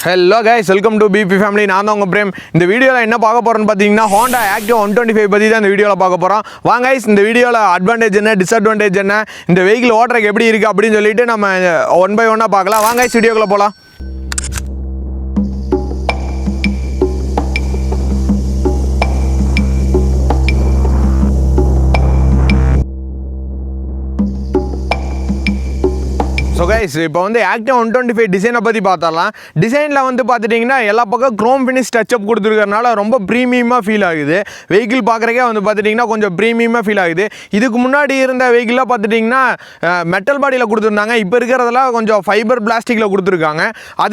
Hello guys, welcome to BP Family. நான் தான் உங்க பிரேம். இந்த வீடியோல என்ன பார்க்க போறோம்னு பாத்தீங்கன்னா Honda Activa 125 பத்தி தான் இந்த வீடியோல பார்க்க போறோம். வாங்க guys, இந்த வீடியோல அட்வான்டேஜ் என்ன, டிஸ்அட்வான்டேஜ் என்ன, இந்த வெஹிக்கிள் ஓட்டுறதுக்கு எப்படி இருக்கு அப்படினு சொல்லிட்டு நம்ம ஒன் பை ஒன்னா பார்க்கலாம். வாங்க guys, வீடியோக்குள்ள போலாம். ஸோ கைஸ், இப்போ வந்து Activa 125 டிசைனை பற்றி பார்த்தாலாம். டிசைனில் வந்து பார்த்துட்டிங்கன்னா எல்லா பக்கம் க்ரோம் ஃபினிஷ் டச்சப் கொடுத்துருக்கறனால ரொம்ப ப்ரீமியமாக ஃபீல் ஆகுது. வெஹிக்கிள் பார்க்குறக்கே வந்து பார்த்துட்டிங்கன்னா கொஞ்சம் ப்ரீமியமாக ஃபீல் ஆகுது. இதுக்கு முன்னாடி இருந்த வெஹிக்கிளாக பார்த்துட்டிங்கன்னா மெட்டல் பாடியில் கொடுத்துருந்தாங்க. இப்போ இருக்கிறதெல்லாம் கொஞ்சம் ஃபைபர் பிளாஸ்டிக்கில் கொடுத்துருக்காங்க.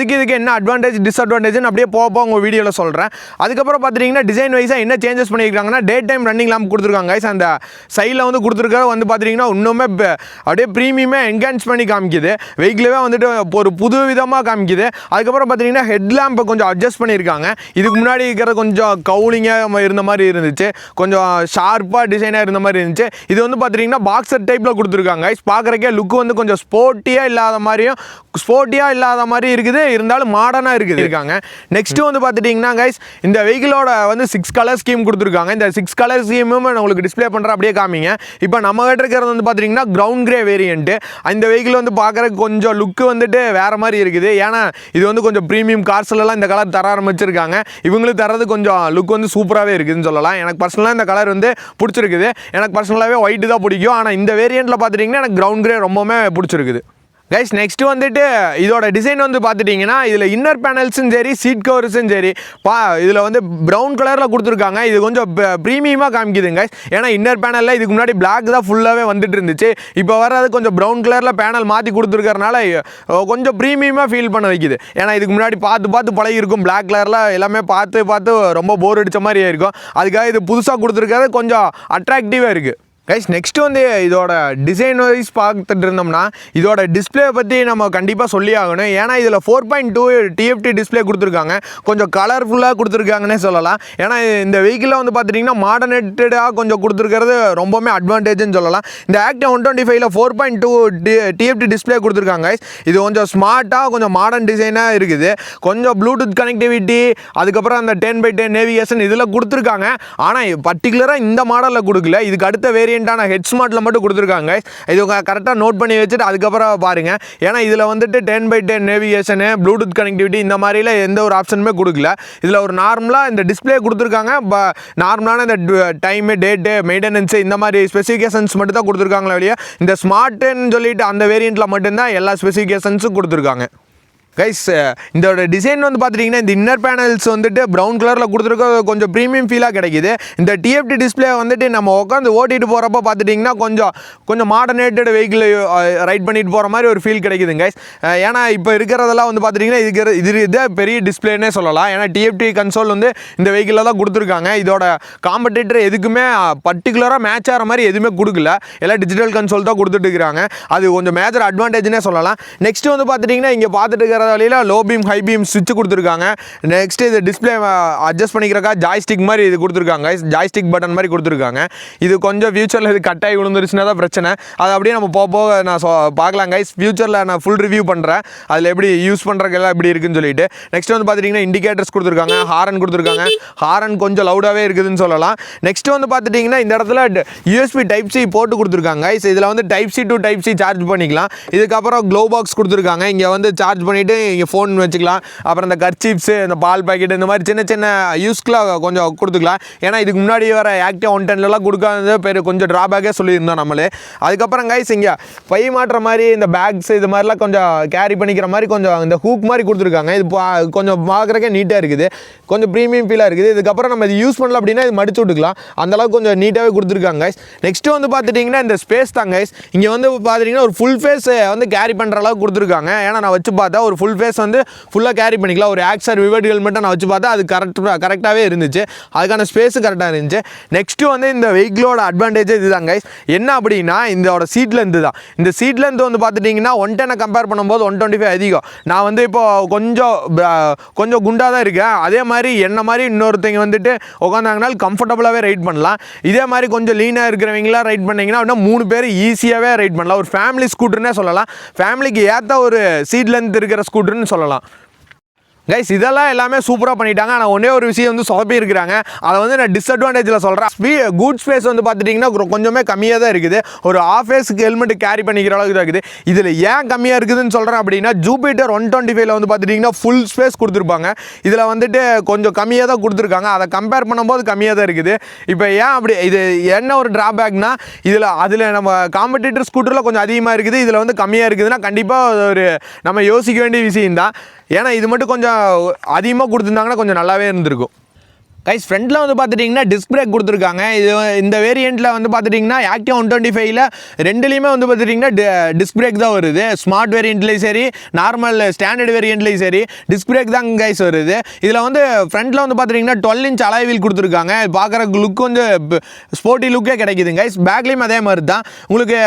இதுக்கு என்ன அட்வான்டேஜ் டிஸ்அட்வான்டேஜ்னு அப்படியே போக உங்கள் வீடியோவில் சொல்கிறேன். அதுக்கப்புறம் பார்த்துட்டிங்கன்னா டிசைன் வைஸாக என்ன சேஞ்சஸ் பண்ணியிருக்காங்கன்னா டே டைம் ரன்னிங் லேம்ப் கொடுத்துருக்காங்க கைஸ். அந்த சைடில் வந்து கொடுத்துருக்க வந்து பார்த்துட்டிங்கன்னா இன்னுமே அப்படியே ப்ரீமியமாக என்ஹான்ஸ் பண்ணி காமிக்குது. வெஹிக்கிளவே வந்துட்டு ஒரு புது விதமாக காமிக்குது. அதுக்கப்புறம் பார்த்தீங்கன்னா ஹெட் லேம்பை கொஞ்சம் அட்ஜஸ்ட் பண்ணியிருக்காங்க. இதுக்கு முன்னாடி இருக்கிற கொஞ்சம் கவுலிங்காக இருந்த மாதிரி இருந்துச்சு, கொஞ்சம் ஷார்ப்பாக டிசைனாக இருந்த மாதிரி இருந்துச்சு. இது வந்து பார்த்தீங்கன்னா பாக்ஸர் டைப்பில் கொடுத்துருக்காங்க. பார்க்குறக்கே லுக்கு வந்து கொஞ்சம் ஸ்போர்ட்டியாக இல்லாத மாதிரி இருக்குது, இருந்தாலும் மாடர்னாக இருக்காங்க. நெக்ஸ்ட் வந்து பார்த்துட்டிங்கன்னா கைஸ், இந்த வெஹிக்கிளோட வந்து 6 கலர் ஸ்கீம் கொடுத்துருக்காங்க. இந்த 6 கலர் ஸ்கீமும் நான் உங்களுக்கு டிஸ்பிளே பண்ணுறேன், அப்படியே காமிங்க. இப்போ நம்ம கிட்ட இருக்கிறது வந்து பார்த்தீங்கன்னா கிரவுண்ட் கிரே வேரியன்ட்டு. இந்த வெஹிக்கிள் வந்து பார்க்குற கொஞ்சம் லுக்கு வந்துட்டு வேற மாதிரி இருக்குது. ஏன்னா இது வந்து கொஞ்சம் ப்ரீமியம் கார்ஸ்லாம் இந்த கலர் தர ஆரம்பிச்சிருக்காங்க. இவங்களுக்கு தரது கொஞ்சம் லுக் வந்து சூப்பராகவே இருக்குதுன்னு சொல்லலாம். எனக்கு பர்சனலாக இந்த கலர் வந்து பிடிச்சிருக்குது. எனக்கு பர்சனலாகவே ஒயிட்டு தான் பிடிக்கும். ஆனால் இந்த வேரியண்ட்டில் பார்த்துட்டிங்கன்னா எனக்கு கிரவுண்ட் கிரே ரொம்பவுமே பிடிச்சிருக்குது கைஸ். நெக்ஸ்ட் வந்துட்டு இதோட டிசைன் வந்து பார்த்துட்டிங்கன்னா இதில் இன்னர் பேனல்ஸும் சரி, சீட் கவர்ஸும் சரி, இதில் வந்து ப்ரௌன் கலரில் கொடுத்துருக்காங்க. இது கொஞ்சம் ப்ரீமியமாக காமிக்குதுங்க கைஸ். ஏன்னா இன்னர் பேனலில் இதுக்கு முன்னாடி பிளாக் தான் ஃபுல்லாகவே வந்துட்டு இருந்துச்சு. இப்போ வர்றது கொஞ்சம் ப்ரௌன் கலரில் பேனல் மாற்றி கொடுத்துருக்கறனால கொஞ்சம் ப்ரீமியமாக ஃபீல் பண்ண வைக்குது. ஏன்னா இதுக்கு முன்னாடி பார்த்து பழகிருக்கும், பிளாக் கலரில் எல்லாமே பார்த்து ரொம்ப போர் அடித்த மாதிரி இருக்கும். அதுக்காக இது புதுசாக கொடுத்துருக்கிறது கொஞ்சம் அட்ராக்டிவாக இருக்குது கைஸ். நெக்ஸ்ட் வந்து இதோட டிசைன் வைஸ் பார்த்துட்டு இருந்தோம்னா இதோட டிஸ்பிளே பற்றி நம்ம கண்டிப்பாக சொல்லி ஆகணும். ஏன்னா இதில் 4.2 TFT டிஸ்பிளே கொடுத்துருக்காங்க. கொஞ்சம் கலர்ஃபுல்லாக கொடுத்துருக்காங்கன்னே சொல்லலாம். ஏன்னா இந்த வெஹிக்கிளில் வந்து பார்த்துட்டிங்கன்னா மாடர்னேட்டடாக கொஞ்சம் கொடுத்துருக்கிறது ரொம்பவுமே அட்வான்டேஜ்னு சொல்லலாம். இந்த Activa 125ல் 4.2 TFT டிஸ்பிளே கொடுத்துருக்காங்க. இது கொஞ்சம் ஸ்மார்ட்டாக கொஞ்சம் மாடர்ன் டிசைனாக இருக்குது. கொஞ்சம் ப்ளூடூத் கனெக்டிவிட்டி, அதுக்கப்புறம் அந்த 10x10 நேவிகேஷன் இதில் கொடுத்துருக்காங்க. ஆனால் பர்டிகுலராக இந்த மாடலில் கொடுக்கல. இதுக்கு அடுத்த வேரியன்ட் ஹெட் ஸ்மார்ட்ல மட்டும் கொடுத்துருக்காங்க. இது கரெக்டாக நோட் பண்ணி வச்சுட்டு அதுக்கப்புறம் பாருங்க. ஏன்னா இதில் வந்துட்டு 10x10 நேவிகேஷனு, ப்ளூடூத் கனெக்டிவிட்டி இந்த மாதிரில எந்த ஒரு ஆப்ஷனுமே கொடுக்கல. இதில் ஒரு நார்மலாக இந்த டிஸ்பிளே கொடுத்துருக்காங்க. நார்மலான இந்த டைமு, டேட்டு, மெயின்டெனன்ஸு இந்த மாதிரி ஸ்பெசிஃபிகேஷன்ஸ் மட்டும் தான் கொடுத்துருக்காங்களே வெளியே. இந்த ஸ்மார்ட்டுன்னு சொல்லிட்டு அந்த வேரியண்ட்டில் மட்டும்தான் எல்லா ஸ்பெசிஃபிகேஷன்ஸும் கொடுத்துருக்காங்க கைஸ். இதோட டிசைன் வந்து பார்த்துட்டிங்கன்னா இந்த இன்னர் பேனல்ஸ் வந்துட்டு ப்ரௌன் கலரில் கொடுத்துருக்க கொஞ்சம் ப்ரீமியம் ஃபீலாக கிடைக்கிது. இந்த TFT டிஸ்பிளே வந்துட்டு நம்ம உட்காந்து ஓட்டிகிட்டு போகிறப்ப பார்த்துட்டிங்கன்னா கொஞ்சம் மாடர்னேட்டட் வெஹிக்கிள் ரைட் பண்ணிட்டு போகிற மாதிரி ஒரு ஃபீல் கிடைக்குதுங்க கைஸ். ஏன்னா இப்போ இருக்கிறதெல்லாம் வந்து பார்த்துட்டிங்கன்னா இதே பெரிய டிஸ்பிளேனே சொல்லலாம். ஏன்னா TFT கன்சோல் வந்து இந்த வெஹிக்கிளில் தான் கொடுத்துருக்காங்க. இதோட காம்படிட்டர் எதுக்குமே பர்டிகுலராக மேட்ச் ஆகிற மாதிரி எதுவுமே கொடுக்கல. எல்லாம் டிஜிட்டல் கன்சோல் தான் கொடுத்துட்டு இருக்கிறாங்க. அது கொஞ்சம் மேஜர் அட்வான்டேஜ்னே சொல்லலாம். நெக்ஸ்ட் வந்து பார்த்துட்டிங்கன்னா இங்கே பார்த்துட்டு இருக்கிற வழியில் லோ பீம், ஹை பீம் ஸ்விட்ச் கொடுத்துருக்காங்க. நெக்ஸ்ட் இது டிஸ்பிளே அட்ஜஸ்ட் பண்ணிக்கிறக்கா ஜாய்ஸ்டிக் மாதிரி இது கொடுத்துருக்காங்க. ஜாய்ஸ்டிக் பட்டன் மாதிரி கொடுத்துருக்காங்க. இது கொஞ்சம் ஃபியூச்சரில் இது கட்டாகி விழுந்துருச்சுன்னா தான் பிரச்சனை. அது அப்படியே நம்ம போக நான் பார்க்கலாம் கைஸ். ஃபியூச்சரில் நான் ஃபுல் ரிவ்யூ பண்ணுறேன், அதில் எப்படி யூஸ் பண்ணுறதுக்கெல்லாம் எப்படி இருக்குன்னு சொல்லிட்டு. நெக்ஸ்ட் வந்து பார்த்துட்டிங்கன்னா இண்டிகேட்டர்ஸ் கொடுத்துருக்காங்க, ஹாரன் கொடுத்துருக்காங்க. ஹாரன் கொஞ்சம் லவுடாகவே இருக்குதுன்னு சொல்லலாம். நெக்ஸ்ட் வந்து பார்த்துட்டிங்கன்னா இந்த இடத்துல USB Type-C போட்டு கொடுத்துருக்காங்க கைஸ். இதில் வந்து Type-C to Type-C சார்ஜ் பண்ணிக்கலாம். இதுக்கப்புறம் க்ளோ பாக்ஸ் கொடுத்துருக்காங்க. இங்கே வந்து சார்ஜ் பண்ணிவிட்டு இங்கே ஃபோன் வச்சுக்கலாம். அப்புறம் இந்த கர்ச்சீப்ஸு, இந்த பால் பாக்கெட், இந்த மாதிரி சின்ன யூஸ்க்குலாம் கொஞ்சம் கொடுத்துக்கலாம். ஏன்னா இதுக்கு முன்னாடி வர Activa 110லாம் கொடுக்காத கொஞ்சம் ட்ராபேக்கே சொல்லியிருந்தோம் நம்மளே. அதுக்கப்புறம் கைஸ் இங்கே பை மாட்டுற மாதிரி இந்த பேக்ஸ் இது மாதிரிலாம் கொஞ்சம் கேரி பண்ணிக்கிற மாதிரி கொஞ்சம் இந்த ஹூக் மாதிரி கொடுத்துருக்காங்க. இது கொஞ்சம் பார்க்குறக்கே நீட்டாக இருக்குது, கொஞ்சம் ப்ரீமியம் ஃபீலாக இருக்குது. இதுக்கப்புறம் நம்ம இது யூஸ் பண்ணல அப்படின்னா இது மடிச்சு விட்டுக்கலாம். அந்தளவுக்கு கொஞ்சம் நீட்டாகவே கொடுத்துருக்காங்க கைஸ். நெக்ஸ்ட்டு வந்து பார்த்துட்டிங்கன்னா இந்த ஸ்பேஸ் தான் கைஸ். இங்கே வந்து பார்த்துட்டிங்கன்னா ஒரு ஃபுல் ஃபேஸ் வந்து கேரி பண்ணுற அளவுக்கு கொடுத்துருக்காங்க. ஏன்னா நான் வச்சு பார்த்தா ஒரு ஃபுல் ஃபேஸ் வந்து ஃபுல்லாக கேரி பண்ணிக்கலாம். ஒரு ஆக்சர் விவர்ட் ஹெல்மெட்டை நான் வச்சு பார்த்தா அது கரெக்டாகவே இருந்துச்சு. அதுக்கான ஸ்பேஸு கரெக்டாக இருந்துச்சு. நெக்ஸ்ட்டு வந்து இந்த வெஹிக்கிளோட அட்வான்டேஜ் இதுதான் கைஸ். என்ன அப்படின்னா இதோட சீட் லென்த்து தான். இந்த சீட் லென்த் வந்து பார்த்துட்டிங்கன்னா 110 கம்பேர் பண்ணும்போது 125 அதிகம். நான் வந்து இப்போ கொஞ்சம் குண்டாக தான் இருக்கேன். அதே மாதிரி என்ன மாதிரி இன்னொருத்தங்க வந்துட்டு உட்காந்தாங்கனாலும் கம்ஃபர்டபுளாகவே ரைட் பண்ணலாம். இதே மாதிரி கொஞ்சம் லீனாக இருக்கிறவங்களாம் ரைட் பண்ணிங்கன்னா அப்படின்னா 3 பேர் ஈஸியாகவே ரைட் பண்ணலாம். ஒரு ஃபேமிலி ஸ்கூட்டர்னே சொல்லலாம். ஃபேமிலிக்கு ஏற்ற ஒரு சீட் லென்த் இருக்கிற ஸ்கூட்டர்னு சொல்லலாம். கைஸ் இதெல்லாம் எல்லாமே சூப்பராக பண்ணிட்டாங்க. ஆனால் ஒன்றே ஒரு விஷயம் வந்து சொதப்பி இருக்கிறாங்க. அதை வந்து நான் டிஸ்அட்வான்டேஜில் சொல்கிறேன். குட் ஸ்பேஸ் வந்து பார்த்துட்டிங்கன்னா கொஞ்சமே கம்மியாக தான் இருக்குது. ஒரு ஆஃப் ஏஸ்க்கு ஹெல்மெட் கேரி பண்ணிக்கிற அளவுக்கு தான் இருக்குது. இதில் ஏன் கம்மியாக இருக்குதுன்னு சொல்கிறேன் அப்படின்னா, ஜூபிட்டர் 125ல் வந்து பார்த்துட்டிங்கன்னா ஃபுல் ஸ்பேஸ் கொடுத்துருப்பாங்க. இதில் வந்துட்டு கொஞ்சம் கம்மியாக தான் கொடுத்துருக்காங்க. அதை கம்பேர் பண்ணும்போது கம்மியாக தான் இருக்குது. இப்போ ஏன் அப்படி, இது என்ன ஒரு ட்ராபேக்னா, அதில் நம்ம காம்படிட்டர் ஸ்கூட்டரில் கொஞ்சம் அதிகமாக இருக்குது, இதில் வந்து கம்மியாக இருக்குதுன்னா கண்டிப்பாக ஒரு நம்ம யோசிக்க வேண்டிய விஷயம் தான். ஏன்னா இது மட்டும் கொஞ்சம் அதிகமாக கொடுத்துருந்தாங்கன்னா கொஞ்சம் நல்லாவே இருந்திருக்கும். கைஸ் ஃப்ரண்ட்டில் வந்து பார்த்துட்டிங்கன்னா டிஸ்க் பிரேக் கொடுத்துருக்காங்க. இந்த வேரியண்ட்டில் வந்து பார்த்துட்டிங்கன்னா ஆக்டிவா 125ல் ரெண்டுலேயுமே வந்து பார்த்துட்டிங்கன்னா டிஸ்க் பிரேக் தான் வருது. ஸ்மார்ட் வேரியண்ட்லேயும் சரி, நார்மல் ஸ்டாண்டர்ட் வேரியண்ட்லேயும் சரி டிஸ்க் பிரேக் தான் கைஸ் வருது. இதில் வந்து ஃப்ரண்ட்டில் வந்து பார்த்துட்டிங்கன்னா 12 இன்ச் அலாய் வீல் கொடுத்துருக்காங்க. பார்க்குற லுக் வந்து ஸ்போர்ட்டி லுக்கே கிடைக்குது கைஸ். பேக்லேயும் அதே மாதிரி தான் உங்களுக்கு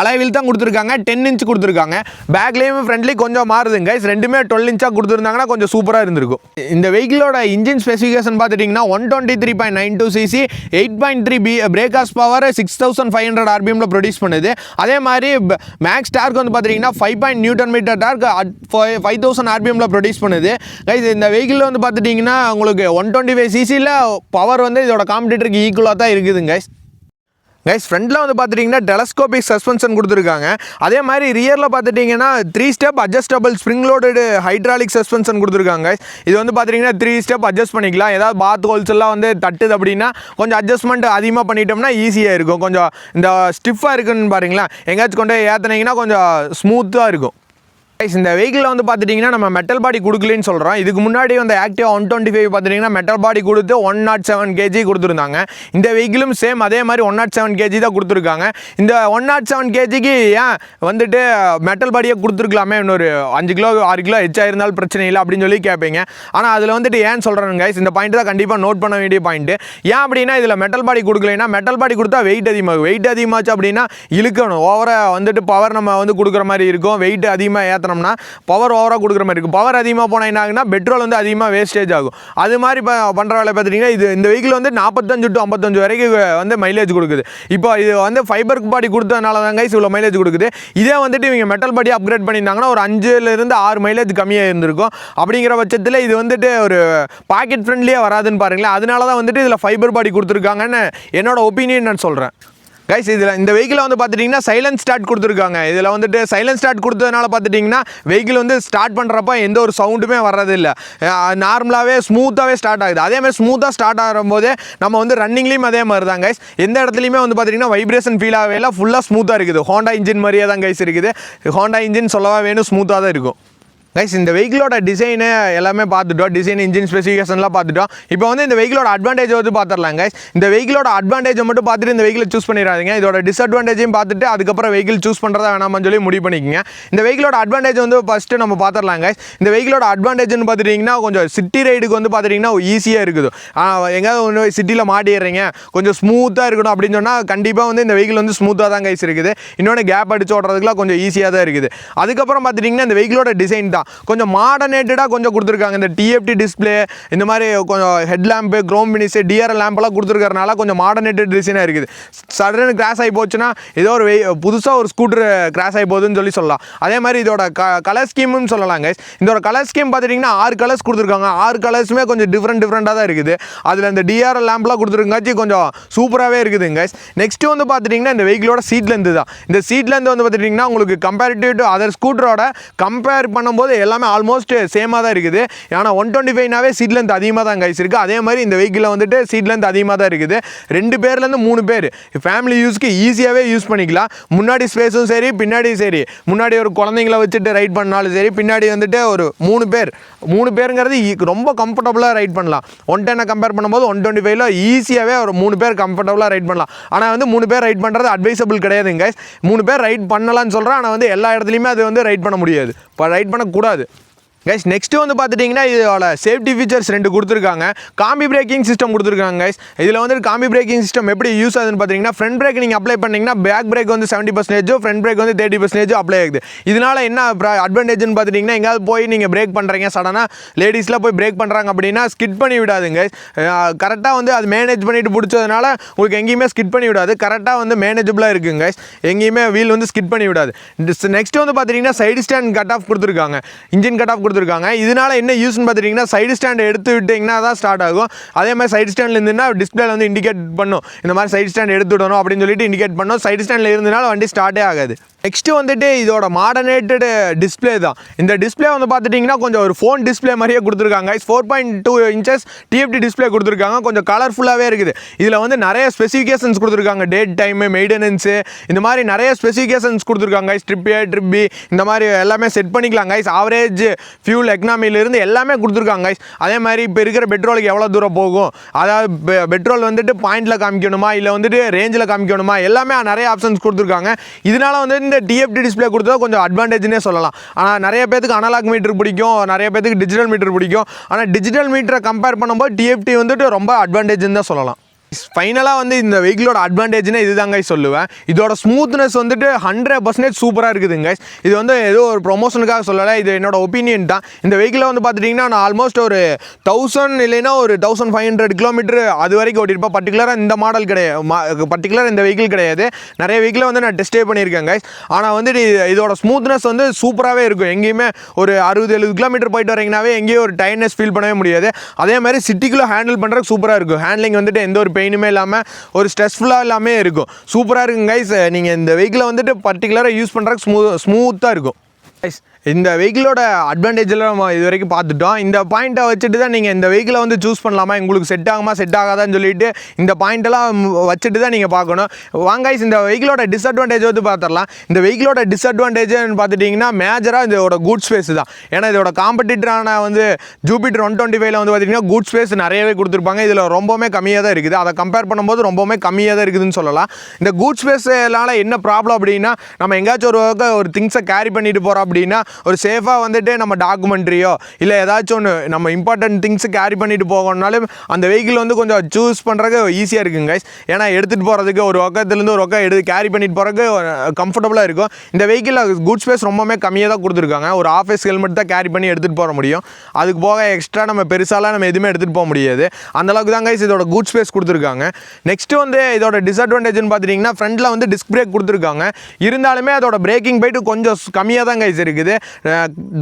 அலாய் வீல் தான் கொடுத்துருக்காங்க. 10 இன்ச் கொடுத்துருக்காங்க. பேக்லேயும் ஃப்ரண்ட்லேயும் கொஞ்சம் மாறுதுங்க கைஸ். ரெண்டுமே 12 இன்ச்சாக கொடுத்துருந்தாங்கன்னா கொஞ்சம் சூப்பராக இருந்திருக்கும். இந்த வெஹிக்கிளோட இன்ஜின் ஸ்பெசிஃபிகேஷன் பார்த்துட்டிங்கன்னா 123.92 cc 8.3 பிரேக் ஹார்ஸ் பவர் 6500 rpmல ப்ரொடியூஸ் பண்ணுது. அதே மாதிரி மேக்ஸ் டார்க் வந்து பார்த்தீங்கன்னா 5 நியூட்டன் மீட்டர் டார்க் 5000 rpmல ப்ரொடியூஸ் பண்ணுது. கைஸ் இந்த வெஹிக்கிள் வந்து பார்த்துட்டிங்கன்னா உங்களுக்கு 125 cc பவர் வந்து இதோட காம்படிட்டருக்கு ஈக்குவலாக தான் இருக்குதுங்க கைஸ். ஃப்ரண்ட்டில் வந்து பார்த்துட்டிங்கன்னா டெலஸ்கோபிக் சஸ்பென்ஷன் கொடுத்துருக்காங்க. அதே மாதிரி ரியரில் பார்த்துட்டிங்கன்னா 3 step adjustable spring loaded hydraulic suspension கொடுத்துருக்காங்க. இது வந்து பார்த்துட்டிங்கன்னா 3 ஸ்டெப் அட்ஜஸ்ட் பண்ணிக்கலாம். ஏதாவது பாத் ஹோல்ஸ் எல்லாம் வந்து தட்டுது அப்படின்னா கொஞ்சம் அட்ஜஸ்ட்மெண்ட் அதிகமாக பண்ணிட்டோம்னா ஈஸியாக இருக்கும். கொஞ்சம் இந்த ஸ்டிஃபாக இருக்குன்னு பாருங்களேன், எங்கேயாச்சும் கொண்டு ஏற்றினீங்கன்னா கொஞ்சம் ஸ்மூத்தாக இருக்கும். இந்த வெஹிக்கிளில் வந்து பார்த்துட்டிங்கன்னா நம்ம மெட்டல் பாடி கொடுக்கலன்னு சொல்கிறோம். இதுக்கு முன்னாடி வந்து ஆக்டிவா 125 பார்த்துட்டிங்கன்னா மெட்டல் பாடி கொடுத்து 107 kg கொடுத்துருந்தாங்க. இந்த வெஹிக்கிளும் சேம் அதே மாதிரி 107 kg தான் கொடுத்துருக்காங்க. இந்த 107 kgக்கு ஏன் வந்துட்டு மெட்டல் பாடியை கொடுத்துருக்கலாமே, இன்னொரு 5 கிலோ 6 கிலோ எச்சா இருந்தாலும் பிரச்சனை இல்லை அப்படின்னு சொல்லி கேட்பீங்க. ஆனால் அதில் வந்துட்டு ஏன் சொல்கிறேன் கைஸ், இந்த பாயிண்ட் தான் கண்டிப்பாக நோட் பண்ண வேண்டிய பாயிண்ட். ஏன் அப்படின்னா இதில் மெட்டல் பாடி கொடுக்கலைன்னா, மெட்டல் பாடி கொடுத்தா வெயிட் அதிகமாகும். வெயிட் அதிகமாச்சு அப்படின்னா இழுக்கணும், ஓவராக வந்துட்டு பவர் நம்ம வந்து கொடுக்குற மாதிரி இருக்கும். வெயிட் அதிகமாக ஏற்றணும், பவர் ஓவராக கொடுக்குற மாதிரி இருக்கும். பவர் அதிகமாக போனால் என்ன ஆகுனா பெட்ரோல் வந்து அதிகமாக வேஸ்டேஜ் ஆகும். அது மாதிரி பண்ணுற வேலை பார்த்துட்டிங்கன்னா இந்த வெஹிக்கிள் வந்து 45 to 55 வரைக்கும் வந்து மைலேஜ் கொடுக்குது. இப்போ இது வந்து ஃபைபர் பாடி கொடுத்ததுனால தான் கைஸ் இவ்வளோ மைலேஜ் கொடுக்குது. இதே வந்துட்டு இவங்க மெட்டல் பாடி அப்கிரேட் பண்ணியிருந்தாங்கன்னா ஒரு 5 to 6 மைலேஜ் கம்மியாக இருந்திருக்கும். அப்படிங்கிற பட்சத்தில் இது வந்துட்டு ஒரு பாக்கெட் ஃப்ரெண்ட்லியாக வராதுன்னு பாருங்களேன். அதனால தான் வந்துட்டு இதில் ஃபைபர் பாடி கொடுத்துருக்காங்கன்னு என்னோட ஒப்பீனியன் நான் சொல்கிறேன். கைஸ் இதில் இந்த வெஹிக்கிளை வந்து பார்த்துட்டிங்கன்னா சைலன்ஸ் ஸ்டார்ட் கொடுத்துருக்காங்க. இதில் வந்துட்டு சைலன்ஸ் ஸ்டார்ட் கொடுத்ததுனால பார்த்துட்டிங்கன்னா வெஹிக்கிள் வந்து ஸ்டார்ட் பண்ணுறப்ப எந்த ஒரு சவுண்டுமே வர்றதில்லை. நார்மலாகவே ஸ்மூத்தாகவே ஸ்டார்ட் ஆகுது. அதேமாதிரி ஸ்மூத்தாக ஸ்டார்ட் ஆகும்போதே நம்ம வந்து ரன்னிங்லேயும் அதே மாதிரி தான் கைஸ். எந்த இடத்துலையுமே வந்து பார்த்திங்கன்னா வைப்ரேஷன் ஃபீல் ஆகவே இல்லை, ஃபுல்லாக ஸ்மூத்தாக இருக்குது. ஹோண்டா இன்ஜின் மாதிரியே தான் கைஸ் இருக்குது. ஹோண்டா இன்ஜின் சொல்லவா வேணும், ஸ்மூத்தாக தான் இருக்கும். கைஸ் இந்த வெஹிக்கிளோட டிசைனு எல்லாமே பார்த்துட்டோம். டிசைன், இன்ஜின் ஸ்பெசிஃபிகேஷன்லாம் பார்த்துட்டோம். இப்போ வந்து இந்த வெஹிக்கிளோட அட்வான்டேஜ் வந்து பார்த்துடலாம் கைஸ். இந்த வெஹிக்கிளோட அட்வான்டேஜை மட்டும் பார்த்துட்டு இந்த வெஹிக்கிளை சூஸ் பண்ணிடாதீங்க. இதோட டிஸ்அட்வான்டேஜையும் பார்த்துட்டு அதுக்கப்புறம் வெஹிக்கிள் சூஸ் பண்ணுறதா வேணாமான்னு சொல்லி முடிவு பண்ணிக்கோங்க. இந்த வெஹிக்கிளோட அட்வான்டேஜ் வந்து ஃபஸ்ட்டு நம்ம பார்த்துடலாம் கைஸ். இந்த வெஹிக்கிளோட அட்வான்டேஜ்னு பார்த்துட்டிங்கன்னா கொஞ்சம் சிட்டி ரைடுக்கு வந்து பார்த்துட்டிங்கன்னா ஈஸியாக இருக்குது. எங்கேயாவது ஒன்று சிட்டியில் மாட்டிடுறீங்க, கொஞ்சம் ஸ்மூத்தாக இருக்கணும் அப்படின்னு சொன்னால் கண்டிப்பாக வந்து இந்த வெஹிக்கிள் வந்து ஸ்மூத்தாக தான் கைஸ் இருக்குது. இன்னொன்று கேப் அடிச்சு ஓடுறதுக்குலாம் கொஞ்சம் ஈஸியாக தான் இருக்குது. அதுக்கப்புறம் பார்த்துட்டிங்கன்னா இந்த வெஹிக்கிளோட டிசைன் தான் கொஞ்சம் மாடர்னேட்டடாக கொஞ்சம் கொடுத்துருக்காங்க. இந்த டிஎஃப்டி டிஸ்பிளே, இந்த மாதிரி கொஞ்சம் head lamp, chrome finish, DRL லேம்பெல்லாம் கொடுத்துருக்கறனால கொஞ்சம் மாடர்னேட்டட் டிசைனாக இருக்குது. சடன்னு கிராஷ் ஆகி போச்சுன்னா ஏதோ ஒரு புதுசாக ஒரு ஸ்கூட்டர் கிராஷ் ஆகி போகுதுன்னு சொல்லலாம். அதே மாதிரி இதோட கலர் ஸ்கீம்னு சொல்லலாங்க. இதோட கலர் ஸ்கீம் பார்த்துட்டிங்கன்னா 6 கலர்ஸ் கொடுத்துருக்காங்க. 6 கலர்ஸுமே கொஞ்சம் டிஃப்ரெண்ட்டாக தான் இருக்குது. அதில் இந்த டிஆர்எல் லேம்ப்லாம் கொடுத்துருக்காச்சு கொஞ்சம் சூப்பராகவே இருக்குதுங்க. நெக்ஸ்ட்டு வந்து பார்த்துட்டிங்கன்னா இந்த வெஹிக்கிளோட சீட்லேருந்து தான். இந்த சீட்லேருந்து வந்து பார்த்துட்டிங்கன்னா உங்களுக்கு கம்பேரிட்டிவ் டு அதர் ஸ்கூட்டரோட கம்பேர் பண்ணும்போது எல்லாமே ஆல்மோஸ்ட் சேமாக தான் இருக்குது. ஆனால் 125னாவே சீட் லென்த் அதிகமாக தான் கைஸ் இருக்குது. அதே மாதிரி இந்த வெஹிக்கிளில் வந்துட்டு சீட் லென்த் அதிகமாக தான் இருக்குது. 2 பேர்லேருந்து 3 பேர் ஃபேமிலி யூஸ்க்கு ஈஸியாகவே யூஸ் பண்ணிக்கலாம். முன்னாடி ஸ்பேஸும் சரி, பின்னாடி சரி. முன்னாடி ஒரு குழந்தைங்கள வச்சுட்டு ரைட் பண்ணாலும் சரி, பின்னாடி வந்துட்டு ஒரு 3 பேருங்கிறது ரொம்ப கம்ஃபர்டபுளாக ரைட் பண்ணலாம். 110 கம்பேர் பண்ணும்போது 125ல ஈஸியாகவே ஒரு 3 பேர் கம்ஃபர்டபுளாக ரைட் பண்ணலாம். ஆனால் வந்து 3 பேர் ரைட் பண்ணுறது அட்வைசபிள் கிடையாதுங்க கைஸ். 3 பேர் ரைட் பண்ணலான்னு சொல்கிறேன். ஆனால் வந்து எல்லா இடத்துலையுமே அது வந்து ரைட் பண்ண முடியாது, இப்போ ரைட் பண்ணக்கூடாது கைஸ். நெக்ஸ்ட்டு வந்து பார்த்துட்டிங்கன்னா இதோட சேஃப்டி ஃபீச்சர்ஸ் 2 கொடுத்துருக்காங்க. காம்பி பிரேக்கிங் சிஸ்டம் கொடுத்துருக்காங்க கைஸ். இதில் வந்து காம்பி பிரேக்கிங் சிஸ்டம் எப்படி யூஸ் ஆகுதுன்னு பார்த்தீங்கன்னா, ஃப்ரண்ட் பிரேக் நீங்கள் அப்ளை பண்ணிங்கன்னா பேக் பிரேக் வந்து 70%, ஃப்ரண்ட் பிரேக் வந்து 30% அப்ளை ஆகுது. இதனால் என்ன அட்வான்டேஜ்னு பார்த்துட்டிங்கன்னா, எங்கேயாவது போய் நீங்கள் பிரேக் பண்ணுறீங்க, சடனாக லேடிஸ்லாம் போய் பிரேக் பண்ணுறாங்க அப்படின்னா ஸ்கிட் பண்ணி விடாதுங்க. கரெக்டாக வந்து அது மேனேஜ் பண்ணிட்டு பிடிச்சதுனால உங்களுக்கு எங்கேயுமே ஸ்கிட் பண்ணி விடாது. கரெக்டாக வந்து மேனேஜபிளாக இருக்குங்க கைஸ். எங்கேயுமே வீல் வந்து ஸ்கிட் பண்ணி விடாது. நெக்ஸ்ட்டு வந்து பார்த்துட்டிங்கன்னா சைடு ஸ்டாண்ட் கட் ஆஃப் கொடுத்துருக்காங்க. இன்ஜின் கட் ஆஃப் கொடுத்துருக்காங்க. இதனால என்ன யூஸ்னு பார்த்துட்டிங்கன்னா சைடு ஸ்டாண்ட் எடுத்து விட்டிங்கன்னா தான் ஸ்டார்ட் ஆகும். அதே மாதிரி சைடு ஸ்டாண்டில் இருந்துன்னா டிஸ்பிளேல வந்து இண்டிகேட் பண்ணும், இந்த மாதிரி சைடு ஸ்டாண்ட் எடுத்து விடணும் அப்படின்னு சொல்லிட்டு இண்டிகேட் பண்ணும். சைடு ஸ்டாண்டில் இருந்தனால வண்டி ஸ்டார்ட்டே ஆகாது. நெக்ஸ்ட்டு வந்துட்டு இதோட மாடர்னேட்டடு டிஸ்பிளே தான். இந்த டிஸ்பிளே வந்து பார்த்துட்டிங்கன்னா கொஞ்சம் ஒரு ஃபோன் டிஸ்பிளே மாதிரியே கொடுத்துருக்காங்க. 4.2 இன்ச்சஸ் டிஎஃப்டி டிஸ்பிளே கொடுத்துருக்காங்க. கொஞ்சம் கலர்ஃபுல்லாகவே இருக்குது. இதில் வந்து நிறைய ஸ்பெசிஃபிகேஷன்ஸ் கொடுத்துருக்காங்க. டேட் டைமு, மெயின்டெனன்ஸு, இந்த மாதிரி நிறைய ஸ்பெசிஃபிகேஷன்ஸ் கொடுத்துருக்காங்க. ட்ரிப் ஏ ட்ரிப் பி இந்த மாதிரி எல்லாமே செட் பண்ணிக்கலாம் கைஸ். ஆவரேஜ் ஃபியூல் எக்கனாமிலிருந்து எல்லாமே கொடுத்துருக்காங்க கைஸ். அதே மாதிரி இப்போ இருக்கிற பெட்ரோலுக்கு எவ்வளோ தூரம் போகும், அதாவது பெட்ரோல் வந்துட்டு பாயிண்டில் காமிக்கணுமா இல்லை வந்துட்டு ரேஞ்சில் காமிக்கணுமா, எல்லாமே நிறைய ஆப்ஷன்ஸ் கொடுத்துருக்காங்க. இதனால வந்து இந்த டிஎஃப்டி டிஸ்பிளே கொடுத்தா கொஞ்சம் அட்வான்டேஜ்னே சொல்லலாம். ஆனால் நிறைய பேருக்கு அனலாக் மீட்டர் பிடிக்கும், நிறைய பேருக்கு டிஜிட்டல் மீட்டர் பிடிக்கும். ஆனால் டிஜிட்டல் மீட்டரை கம்பேர் பண்ணும்போது டிஎஃப்டி வந்துட்டு ரொம்ப அட்வான்டேஜ்னு தான் சொல்லலாம். ஃபைனலாக வந்து இந்த வெஹிக்கிளோட அட்வான்டேஜ்னா இதுதாங்க சொல்லுவேன். இதோட ஸ்மூத்னஸ் வந்துட்டு 100% சூப்பராக இருக்குதுங்க. இது வந்து ஏதோ ஒரு ப்ரொமோஷனுக்காக சொல்லலை, இது என்னோட ஒப்பீனியன் தான். இந்த வெஹிக்கிளை வந்து பார்த்துட்டிங்கன்னா நான் ஆல்மோஸ்ட் ஒரு 1000 இல்லைன்னா ஒரு 1500 கிலோமீட்டர் அது வரைக்கும் ஓட்டிருப்பேன். பர்டிகுலராக இந்த மாடல் கிடையாது, பர்டிகுலர் இந்த வெஹிக்கிள் கிடையாது. நிறைய வெஹிக்கிளை வந்து நான் டெஸ்டே பண்ணியிருக்கேங்க. ஆனால் வந்துட்டு இதோட ஸ்மூத்னஸ் வந்து சூப்பராகவே இருக்கும். எங்கேயுமே ஒரு 60-70 கிலோமீட்டர் போயிட்டு வரீங்கனாவே எங்கேயும் ஒரு டயர்னஸ் ஃபீல் பண்ணவே முடியாது. அதே மாதிரி சிட்டிக்குள்ளே ஹேண்டில் பண்ணுறதுக்கு சூப்பராக இருக்கும். ஹேண்ட்லிங் வந்துட்டு எந்த ஒரு பெயினுமே இல்லாமல் ஒரு ஸ்ட்ரெஸ்ஃபுல்லாக எல்லாமே இருக்கும். சூப்பராக இருக்குங்க கைஸ். நீங்கள் இந்த வெஹிக்கிளை வந்துட்டு பர்டிகுலராக யூஸ் பண்ணுறதுக்கு ஸ்மூத்தாக இருக்கும் கைஸ். இந்த வெஹிக்கிளோட அட்வான்டேஜில் நம்ம இது வரைக்கும் பார்த்துட்டோம். இந்த பாயிண்ட்டை வச்சுட்டு தான் நீங்கள் இந்த வெஹிக்கிளை வந்து சூஸ் பண்ணலாமா, உங்களுக்கு செட் ஆகுமா செட் ஆகாதான்னு சொல்லிட்டு இந்த பாயிண்டெல்லாம் வச்சுட்டு தான் நீங்கள் பார்க்கணும். வாங்க கைஸ், இந்த வெஹிக்கிளோட டிஸ்அட்வான்டேஜ் வந்து பார்த்துடலாம். இந்த வெஹிக்கிளோட டிஸ்அட்வான்டேஜ்னு பார்த்துட்டிங்கன்னா மேஜராக இதோட குட் ஸ்பேஸ் தான். ஏன்னா இதோட காம்படிட்டரான வந்து ஜூபிட்டர் 125ல வந்து பார்த்திங்கன்னா குட் ஸ்பேஸ் நிறையவே கொடுத்துருப்பாங்க. இதில் ரொம்பவுமே கம்மியாக தான் இருக்குது. அதை கம்பேர் பண்ணும்போது ரொம்பவுமே கம்மியாக தான் இருக்குதுன்னு சொல்லலாம். இந்த குட் ஸ்பேஸ்னால என்ன ப்ராப்ளம் அப்படின்னா, நம்ம எங்கேயாச்சும் ஒரு திங்ஸை கேரி பண்ணிட்டு போகிறோம் அப்படின்னா ஒரு சேஃபாக வந்துட்டு நம்ம டாக்குமெண்ட்ரியோ இல்லை ஏதாச்சும் ஒன்று நம்ம இம்பார்ட்டன்ட் திங்ஸு கேரி பண்ணிட்டு போகணுன்னாலும் அந்த வெஹிக்கிள் வந்து கொஞ்சம் சூஸ் பண்ணுறதுக்கு ஈஸியாக இருக்குங்க கைஸ். ஏன்னா எடுத்துகிட்டு போகிறதுக்கு ஒரு பக்கத்துலேருந்து ஒரு பக்கம் எடுத்து கேரி பண்ணிட்டு போகிறதுக்கு கம்ஃபர்டபுளாக இருக்கும். இந்த வெஹிக்கிளில் குட் ஸ்பேஸ் ரொம்பவே கம்மியாக தான் கொடுத்துருக்காங்க. ஒரு ஆஃபீஸ் ஹெல்மெட் தான் கேரி பண்ணி எடுத்துகிட்டு போக முடியும். அதுக்கு போக எக்ஸ்ட்ரா நம்ம பெருசாலாம் நம்ம எதுவுமே எடுத்துகிட்டு போக முடியாது. அந்தளவுக்கு தான் கைஸ் இதோட குட் ஸ்பேஸ் கொடுத்துருக்காங்க. நெக்ஸ்ட்டு வந்து இதோட டிஸ்அட்வான்டேஜ்னு பார்த்துட்டிங்கன்னா ஃப்ரண்ட்டில் வந்து டிஸ்க் பிரேக் கொடுத்துருக்காங்க. இருந்தாலுமே அதோட பிரேக்கிங் போய்ட்டு கொஞ்சம் கம்மியாக தான் கைஸ் இருக்குது.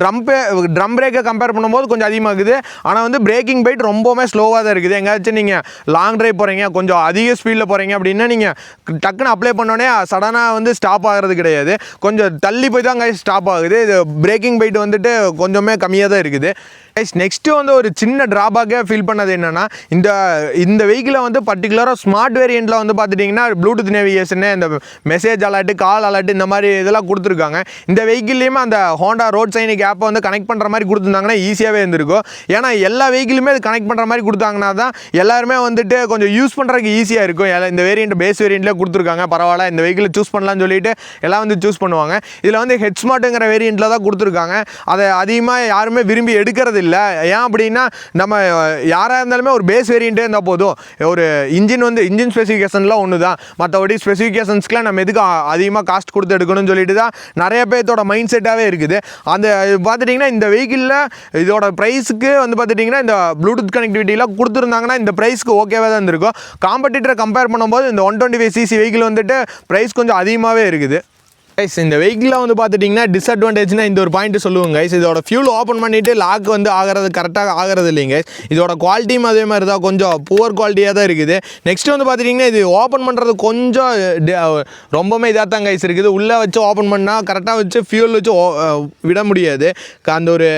ட்ரம் பிரேக்கை கம்பேர் பண்ணும்போது கொஞ்சம் அதிகமாகுது. ஆனால் வந்து பிரேக்கிங் பைட் ரொம்பவுமே ஸ்லோவாக தான் இருக்குது. எங்கேயாச்சும் நீங்கள் லாங் ட்ரைவ் போகிறீங்க, கொஞ்சம் அதிக ஸ்பீடில் போகிறீங்க அப்படின்னா நீங்கள் டக்குன்னு அப்ளை பண்ணோடனே சடனாக வந்து ஸ்டாப் ஆகிறது கிடையாது. கொஞ்சம் தள்ளி போய் தான் அங்கே ஸ்டாப் ஆகுது. இது பிரேக்கிங் பைட் வந்துட்டு கொஞ்சமே கம்மியாக தான் இருக்குது. நெக்ஸ்ட்டு வந்து ஒரு சின்ன ட்ராபேக்காக ஃபீல் பண்ணது என்னென்னா, இந்த வெஹிக்கிளை வந்து பர்டிகுலராக ஸ்மார்ட் வேரியண்ட்டில் வந்து பார்த்துட்டிங்கன்னா ப்ளூடூத் நேவிகேஷனு, இந்த மெசேஜ் அலர்ட்டு, கால் அலர்ட்டு இந்த மாதிரி இதெல்லாம் கொடுத்துருக்காங்க. இந்த வெஹிக்கிள்லேயுமே அந்த ஹோண்டா ரோட் சைனிக் ஆப்பை வந்து கனெக்ட் பண்ணுற மாதிரி கொடுத்துருந்தாங்கன்னா ஈஸியாகவே இருந்திருக்கும். ஏன்னா எல்லா வெஹிக்கிளுமே அது கனெக்ட் பண்ணுற மாதிரி கொடுத்தாங்கன்னா தான் எல்லாருமே வந்துட்டு கொஞ்சம் யூஸ் பண்ணுறதுக்கு ஈஸியாக இருக்கும். இந்த வேரியண்ட் பேஸ் வேரியண்ட்லேயே கொடுத்துருக்காங்க. பரவாயில்ல, இந்த வெஹிக்கிளை சூஸ் பண்ணலான்னு சொல்லிட்டு எல்லாம் வந்து சூஸ் பண்ணுவாங்க. இதில் வந்து ஹெட் ஸ்மார்ட்டுங்கிற வேரியண்ட்டில் தான் கொடுத்துருக்காங்க. அதை அதிகமாக யாருமே விரும்பி எடுக்கிறது இல்லை. ஏன் அப்படின்னா, நம்ம யாராக இருந்தாலுமே ஒரு பேஸ் வேரியண்ட்டே இருந்தால் போதும். ஒரு இன்ஜின் ஸ்பெசிஃபிகேஷன்லாம் ஒன்று தான். மற்றபடி ஸ்பெசிஃபிகேஷன்ஸ்க்குலாம் நம்ம எதுக்கு அதிகமாக காஸ்ட் கொடுத்து எடுக்கணும்னு சொல்லிட்டு தான் நிறைய பேர்த்தோட மைண்ட் செட்டாகவே இருக்குது. அந்த பார்த்துட்டிங்கன்னா இந்த வெஹிக்கிளில் இதோட ப்ரைஸுக்கு வந்து பார்த்துட்டிங்கன்னா இந்த ப்ளூடூத் கனெக்டிவிட்டிலாம் கொடுத்துருந்தாங்கன்னா இந்த ப்ரைஸ்க்கு ஓகேவாக தான் இருந்திருக்கும். காம்படிட்டரை கம்பேர் பண்ணும்போது இந்த 125cc வெஹிக்கிள் வந்துட்டு ப்ரைஸ் கொஞ்சம் அதிகமாகவே இருக்குது. கைஸ், இந்த வெஹிக்கிளில் வந்து பார்த்துட்டிங்கன்னா டிஸ்அட்வான்டேஜ்னா இந்த ஒரு பாயிண்ட் சொல்லுவோங்க கைஸ். இதோட ஃபியூல் ஓப்பன் பண்ணிவிட்டு லாக் வந்து ஆகிறது கரெக்டாக ஆகிறது இல்லைங்க. இதோட குவாலிட்டியும் அதே மாதிரி தான், கொஞ்சம் புவர் குவாலிட்டியாக தான் இருக்குது. நெக்ஸ்ட் வந்து பார்த்துட்டிங்கன்னா இது ஓப்பன் பண்ணுறது கொஞ்சம் ரொம்பவுமே இதாக தான் கைஸ் இருக்குது. உள்ளே வச்சு ஓப்பன் பண்ணால் கரெக்டாக வச்சு ஃபியூல் வச்சு விட முடியாது. அந்த ஒரு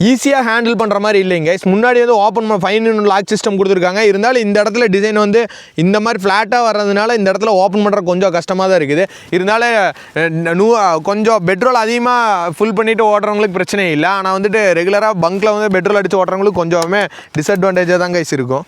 ஈஸியாக ஹேண்டில் பண்ணுற மாதிரி இல்லைங்க. முன்னாடி வந்து ஓப்பன் 5 லாக் சிஸ்டம் கொடுத்துருக்காங்க. இருந்தாலும் இந்த இடத்துல டிசைன் வந்து இந்த மாதிரி ஃப்ளாட்டாக வர்றதுனால இந்த இடத்துல ஓப்பன் பண்ணுற கொஞ்சம் கஷ்டமாக தான் இருக்குது. இருந்தாலும் கொஞ்சம் பெட்ரோல் அதிகமாக ஃபுல் பண்ணிவிட்டு ஓட்டுறவங்களுக்கு பிரச்சனை இல்லை. ஆனால் வந்துட்டு ரெகுலராக பங்க்கில் வந்து பெட்ரோல் அடித்து ஓட்டுறவங்களுக்கு கொஞ்சமே டிஸ்அட்வான்டேஜாக தான் கைஸ் இருக்கும்.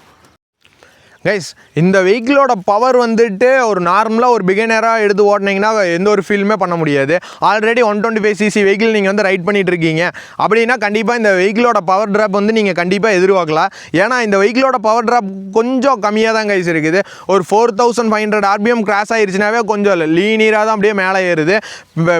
கைஸ், இந்த வெஹிக்கிளோட பவர் வந்துட்டு ஒரு நார்மலாக ஒரு பிகினராக எடுத்து ஓட்டினீங்கன்னா எந்த ஒரு ஃபீலுமே பண்ண முடியாது. ஆல்ரெடி 125cc வெஹிக்கிள் நீங்கள் வந்து ரைட் பண்ணிகிட்டு இருக்கீங்க அப்படின்னா கண்டிப்பாக இந்த வெஹிக்கிளோட பவர் ட்ராப் வந்து நீங்கள் கண்டிப்பாக எதிர்பார்க்கலாம். ஏன்னா இந்த வெஹிக்கிளோட பவர் ட்ராப் கொஞ்சம் கம்மியாக தான் கைஸ் இருக்குது. ஒரு 4500 RPM கிராஸ் ஆகிருச்சுனாவே கொஞ்சம் லீனியராக தான் அப்படியே மேலே ஏறுது.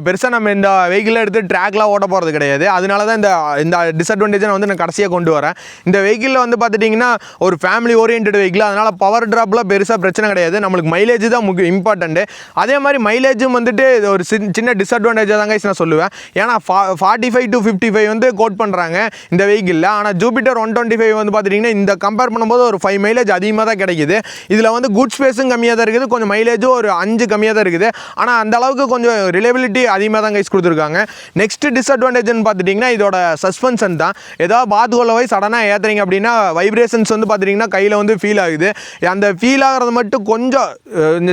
பெருசாக நம்ம இந்த வெஹிக்கிளை எடுத்து ட்ராக்லாம் ஓட்ட போகிறது கிடையாது. அதனால தான் இந்த டிஸ்அட்வான்டேஜை வந்து நான் கடைசியாக கொண்டு வரேன். இந்த வெஹிக்கிளில் வந்து பார்த்துட்டிங்கன்னா ஒரு ஃபேமிலி ஓரியன்ட் வெஹிக்கிள், அதனால் பவர் ட்ராப்லாம் பெருசாக பிரச்சனை கிடையாது. நம்மளுக்கு மைலேஜ் தான் இம்பார்ட்டண்ட்டு. அதே மாதிரி மைலேஜும் வந்துட்டு ஒரு சின்ன டிஸ்அட்வான்டேஜாக தான் கைஸ் நான் சொல்லுவேன். ஏன்னா 45 to 55 வந்து கோட் பண்ணுறாங்க இந்த வெஹிக்கிளில். ஆனால் ஜூபிட்டர் 125 வந்து பார்த்துட்டிங்கன்னா இந்த கம்பேர் பண்ணும்போது ஒரு 5 மைலேஜ் அதிகமாக தான் கிடைக்குது. இதில் வந்து குட் ஸ்பேஸும் கம்மியாக தான் இருக்குது, கொஞ்சம் மைலேஜும் ஒரு 5 கம்மியாக தான் இருக்குது. ஆனால் அந்த அளவுக்கு கொஞ்சம் ரிலேபிலிட்டி அதிகமாக தான் கைஸ் கொடுத்துருக்காங்க. நெக்ஸ்ட் டிஸ்அட்வான்டேஜ்னு பார்த்துட்டிங்கன்னா இதோட சஸ்பென்ஷன் தான். ஏதாவது பாத்துக்கொள்ள போய் சடனாக ஏற்றுறீங்க அப்படின்னா வைப்ரேஷன்ஸ் வந்து பார்த்துட்டிங்கன்னா கையில் வந்து ஃபீல் ஆகுது. அந்த ஃபீல் ஆகிறது மட்டும் கொஞ்சம்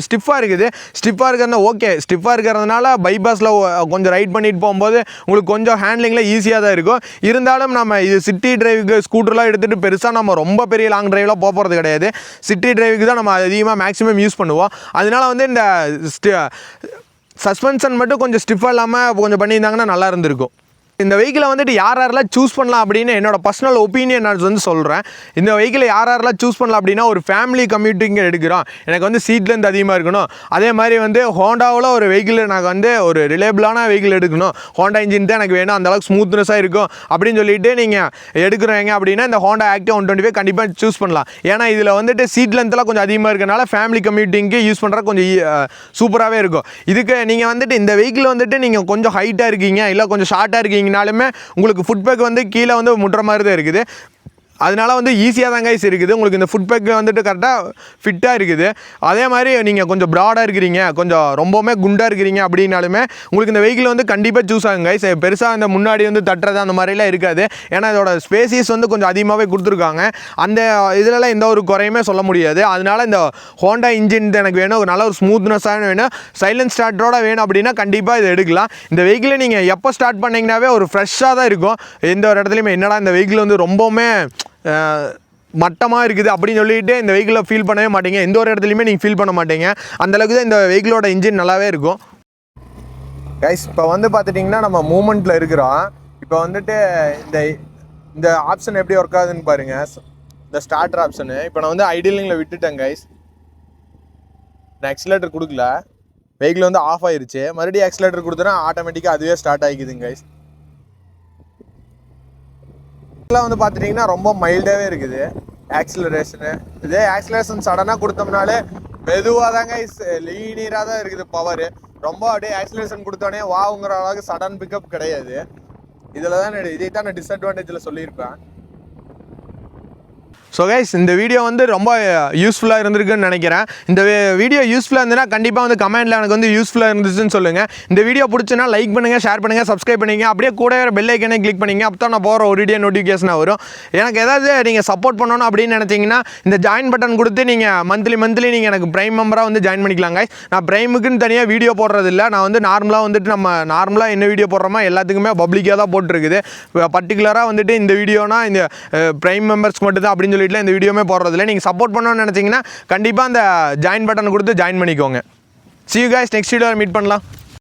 ஸ்டிஃபாக இருக்குது. ஸ்டிஃபாக இருக்கிறது ஓகே, ஸ்டிஃபாக இருக்கிறதுனால பைபாஸில் கொஞ்சம் ரைட் பண்ணிட்டு போகும்போது உங்களுக்கு கொஞ்சம் ஹேண்ட்லிங்கில் ஈஸியாக தான் இருக்கும். இருந்தாலும் நம்ம இது சிட்டி டிரைவுக்கு ஸ்கூட்டர்லாம் எடுத்துகிட்டு பெருசாக நம்ம ரொம்ப பெரிய லாங் டிரைவ்லாம் போகிறது கிடையாது. சிட்டி டிரைவுக்கு தான் நம்ம அதிகமாக மேக்ஸிமம் யூஸ் பண்ணுவோம். அதனால வந்து இந்த சஸ்பென்ஷன் மட்டும் கொஞ்சம் ஸ்டிஃபாக இல்லாமல் கொஞ்சம் பண்ணியிருந்தாங்கன்னா நல்லா இருந்திருக்கும். இந்த வெஹிக்கிளை வந்துட்டு யாரெல்லாம் சூஸ் பண்ணலாம் அப்படின்னு என்னோட பர்சனல் ஒப்பீனியன் நான் வந்து சொல்கிறேன். இந்த வெஹிக்கிளை யாரெல்லாம் சூஸ் பண்ணலாம் அப்படின்னா ஒரு ஃபேமிலி கம்யூட்டிங் எடுக்கிறோம், எனக்கு வந்து சீட்லேருந்து அதிகமாக இருக்கணும், அதே மாதிரி வந்து ஹோண்டாவில் ஒரு வெஹிக்கிள் எனக்கு வந்து ஒரு ரிலேபிளான வெஹிக்கிள் எடுக்கணும், ஹோண்டா இன்ஜின் தான் எனக்கு வேணும், அந்தளவுக்கு ஸ்மூத்னஸாக இருக்கும் அப்படின்னு சொல்லிட்டு நீங்கள் எடுக்கிறீங்க அப்படின்னா இந்த ஹோண்டா ஆக்டிவா 125 கண்டிப்பாக சூஸ் பண்ணலாம். ஏன்னா இதில் வந்துட்டு சீட் லென்த்லாம் கொஞ்சம் அதிகமாக இருக்கனால ஃபேமிலி கம்யூட்டிங்க்கு யூஸ் பண்ணுறது கொஞ்சம் சூப்பராகவே இருக்கும். இதுக்கு நீங்கள் வந்துட்டு இந்த வெஹிக்கிள் வந்துட்டு நீங்கள் கொஞ்சம் ஹைட்டாக இருக்கீங்க இல்லை கொஞ்சம் ஷார்ட்டாக இருக்கீங்க உங்களுக்கு ஃபுட் பேக் வந்து கீழே வந்து முட்டுற மாதிரி தான் இருக்குது. அதனால வந்து ஈஸியாக தான் கைஸ் இருக்குது. உங்களுக்கு இந்த ஃபுட் பேக் வந்துட்டு கரெக்டாக ஃபிட்டாக இருக்குது. அதே மாதிரி நீங்கள் கொஞ்சம் ப்ராடாக இருக்கிறீங்க, கொஞ்சம் ரொம்பவுமே குண்டாக இருக்கிறீங்க அப்படின்னாலுமே உங்களுக்கு இந்த வெஹிக்கிள் வந்து கண்டிப்பாக சூஸ் ஆகும் கைஸ். பெருசாக இந்த முன்னாடி வந்து தட்டுறது அந்த மாதிரிலாம் இருக்காது. ஏன்னா இதோட ஸ்பேசியஸ் வந்து கொஞ்சம் அதிகமாகவே கொடுத்துருக்காங்க. அந்த இதிலலாம் எந்த ஒரு குறையுமே சொல்ல முடியாது. அதனால இந்த ஹோண்டா இன்ஜின் எனக்கு வேணும், ஒரு நல்ல ஒரு ஸ்மூத்னஸாக வேணும், சைலன்ட் ஸ்டார்ட்டரோட வேணும் அப்படின்னா கண்டிப்பாக இதை எடுக்கலாம். இந்த வெஹிக்கிளை நீங்கள் எப்போ ஸ்டார்ட் பண்ணிங்கனாவே ஒரு ஃப்ரெஷ்ஷாக தான் இருக்கும். எந்த ஒரு இடத்துலையுமே என்னடா இந்த வெஹிக்கிள் வந்து ரொம்பவுமே மட்டமாக இருக்குது அப்படின்னு சொல்லிட்டு இந்த வெஹிக்கிளை ஃபீல் பண்ணவே மாட்டீங்க. எந்த ஒரு இடத்துலையுமே நீங்கள் ஃபீல் பண்ண மாட்டீங்க. அந்தளவுக்கு தான் இந்த வெஹிக்கிளோட இன்ஜின் நல்லாவே இருக்கும் கைஸ். இப்போ வந்து பார்த்துட்டிங்கன்னா நம்ம மூமெண்ட்டில் இருக்கிறோம். இப்போ வந்துட்டு இந்த ஆப்ஷன் எப்படி ஒர்க் ஆகுதுன்னு பாருங்கள். இந்த ஸ்டார்டர் ஆப்ஷனு இப்போ நான் வந்து ஐடியலிங்கில் விட்டுட்டேன் கைஸ். நான் எக்ஸலேட்டர் கொடுக்கல, வெஹிக்கிள் வந்து ஆஃப் ஆயிடுச்சு. மறுபடியும் எக்ஸலேட்டர் கொடுத்தனா ஆட்டோமேட்டிக்காக அதுவே ஸ்டார்ட் ஆகிக்குதுங்க கைஸ். இதெல்லாம் வந்து பார்த்துட்டிங்கன்னா ரொம்ப மைல்டாகவே இருக்குது ஆக்சிலரேஷனு. இதே ஆக்சிலரேஷன் சடனாக கொடுத்தோம்னாலே மெதுவாக தாங்க லீனியராக தான் இருக்குது பவர். ரொம்ப அப்படியே ஆக்சிலரேஷன் கொடுத்தோடனே வாங்குற அளவுக்கு சடன் பிக்கப் கிடையாது. இதில் தான் இதை தான் நான் டிஸ்அட்வான்டேஜில் சொல்லியிருப்பேன். ஸோ கைஸ் இந்த வீடியோ வந்து ரொம்ப யூஸ்ஃபுல்லாக இருந்திருக்குன்னு நினைக்கிறேன். இந்த வீடியோ யூஸ்ஃபுல்லாக இருந்ததுன்னா கண்டிப்பாக வந்து கமெண்ட்டில் எனக்கு வந்து யூஸ்ஃபுல்லாக இருந்துச்சுன்னு சொல்லுங்கள். இந்த வீடியோ பிடிச்சுன்னா லைக் பண்ணுங்கள், ஷேர் பண்ணுங்கள், சப்ஸ்கிரைப் பண்ணிங்க, அப்படியே கூட பெல் ஐக்கனே கிளிக் பண்ணிங்க. அப்போ தான் நான் போகிற ஒரு வீடியோ நோட்டிஃபிகேஷனாக வரும். எனக்கு ஏதாவது நீங்கள் சப்போர்ட் பண்ணணும் அப்படின்னு நினச்சிங்கன்னா இந்த ஜாயின் பட்டன் கொடுத்து நீங்கள் மந்த்லி நீங்கள் எனக்கு ப்ரைம் மெம்பராக வந்து ஜாயின் பண்ணிக்கலாங்க. நான் ப்ரைமுக்குன்னு தனியாக வீடியோ போடுறதில்ல. நான் வந்து நார்மலாக வந்துட்டு நம்ம நார்மலாக என்ன வீடியோ போடுறோமோ எல்லாத்துக்குமே பப்ளிக்காக தான் போட்டுருக்குது. பர்டிகுலராக வந்துட்டு இந்த வீடியோனா இந்த ப்ரைம் மெம்பர்ஸ்க்கு மட்டும் தான் அப்படின்னு இந்த வீடியோமே போடுறதில்ல. நீங்கள் சப்போர்ட் பண்ணணும்னு நினச்சிங்கன்னா கண்டிப்பாக அந்த ஜாயின் பட்டன் கொடுத்து ஜாயின் பண்ணிக்கோங்க. See you guys, next வீடியோவில் மீட் பண்ணலாம்.